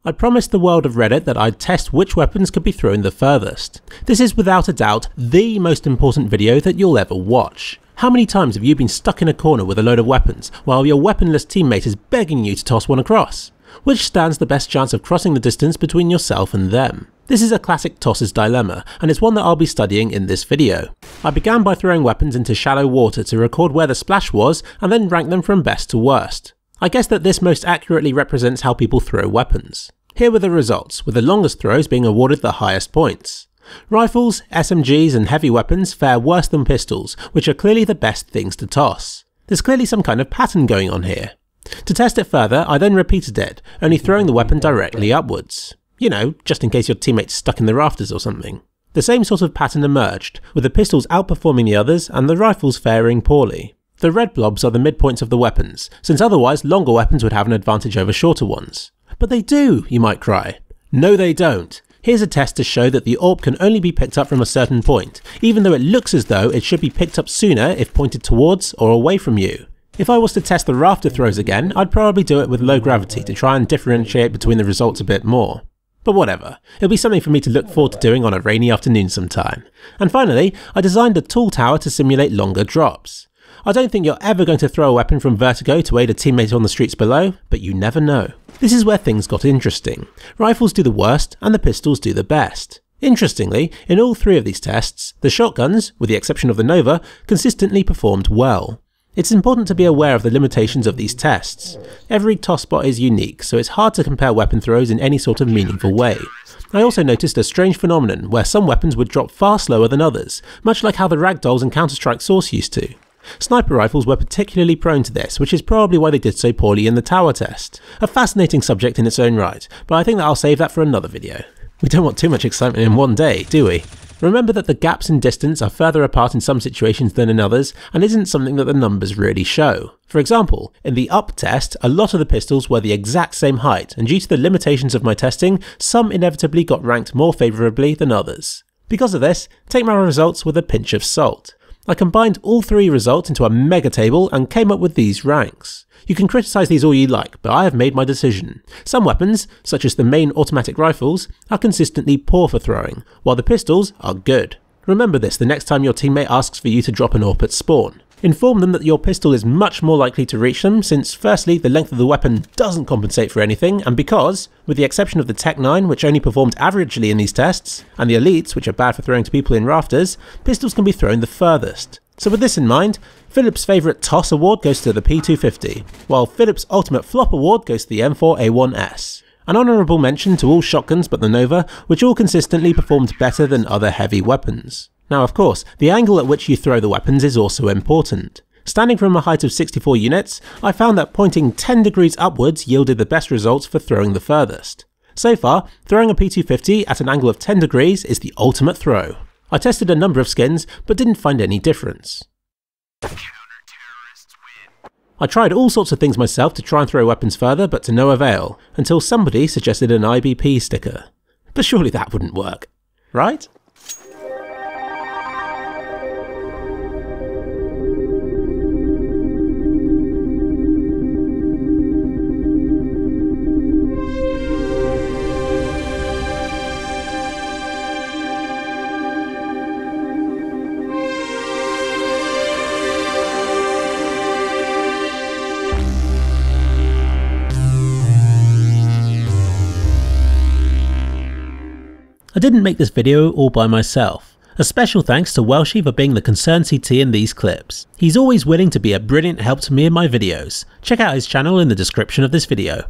I promised the world of Reddit that I'd test which weapons could be thrown the furthest. This is without a doubt the most important video that you'll ever watch. How many times have you been stuck in a corner with a load of weapons while your weaponless teammate is begging you to toss one across? Which stands the best chance of crossing the distance between yourself and them? This is a classic tosser's dilemma, and it's one that I'll be studying in this video. I began by throwing weapons into shallow water to record where the splash was and then rank them from best to worst. I guess that this most accurately represents how people throw weapons. Here were the results, with the longest throws being awarded the highest points. Rifles, SMGs and heavy weapons fare worse than pistols, which are clearly the best things to toss. There's clearly some kind of pattern going on here. To test it further, I then repeated it, only throwing the weapon directly upwards. You know, just in case your teammate's stuck in the rafters or something. The same sort of pattern emerged, with the pistols outperforming the others and the rifles faring poorly. The red blobs are the midpoints of the weapons, since otherwise longer weapons would have an advantage over shorter ones. But they do, you might cry. No they don't. Here's a test to show that the AWP can only be picked up from a certain point, even though it looks as though it should be picked up sooner if pointed towards or away from you. If I was to test the rafter throws again, I'd probably do it with low gravity to try and differentiate between the results a bit more. But whatever, it'll be something for me to look forward to doing on a rainy afternoon sometime. And finally, I designed a tall tower to simulate longer drops. I don't think you're ever going to throw a weapon from vertigo to aid a teammate on the streets below, but you never know. This is where things got interesting. Rifles do the worst and the pistols do the best. Interestingly, in all three of these tests, the shotguns, with the exception of the Nova, consistently performed well. It's important to be aware of the limitations of these tests. Every toss spot is unique, so it's hard to compare weapon throws in any sort of meaningful way. I also noticed a strange phenomenon where some weapons would drop far slower than others, much like how the ragdolls in Counter-Strike Source used to. Sniper rifles were particularly prone to this, which is probably why they did so poorly in the tower test. A fascinating subject in its own right, but I think that I'll save that for another video. We don't want too much excitement in one day, do we? Remember that the gaps in distance are further apart in some situations than in others, and isn't something that the numbers really show. For example, in the up test, a lot of the pistols were the exact same height, and due to the limitations of my testing, some inevitably got ranked more favourably than others. Because of this, take my results with a pinch of salt. I combined all three results into a mega table and came up with these ranks. You can criticise these all you like, but I have made my decision. Some weapons, such as the main automatic rifles, are consistently poor for throwing, while the pistols are good. Remember this the next time your teammate asks for you to drop an AWP at spawn. Inform them that your pistol is much more likely to reach them, since firstly the length of the weapon doesn't compensate for anything, and because, with the exception of the Tech 9 which only performed averagely in these tests, and the Elites which are bad for throwing to people in rafters, pistols can be thrown the furthest. So with this in mind, Philip's favourite toss award goes to the P250, while Philip's ultimate flop award goes to the M4A1S. An honourable mention to all shotguns but the Nova, which all consistently performed better than other heavy weapons. Now of course, the angle at which you throw the weapons is also important. Standing from a height of 64 units, I found that pointing 10 degrees upwards yielded the best results for throwing the furthest. So far, throwing a P250 at an angle of 10 degrees is the ultimate throw. I tested a number of skins, but didn't find any difference. I tried all sorts of things myself to try and throw weapons further, but to no avail, until somebody suggested an IBP sticker. But surely that wouldn't work, right? I didn't make this video all by myself. A special thanks to Welshe for being the concerned CT in these clips. He's always willing to be a brilliant help to me in my videos. Check out his channel in the description of this video.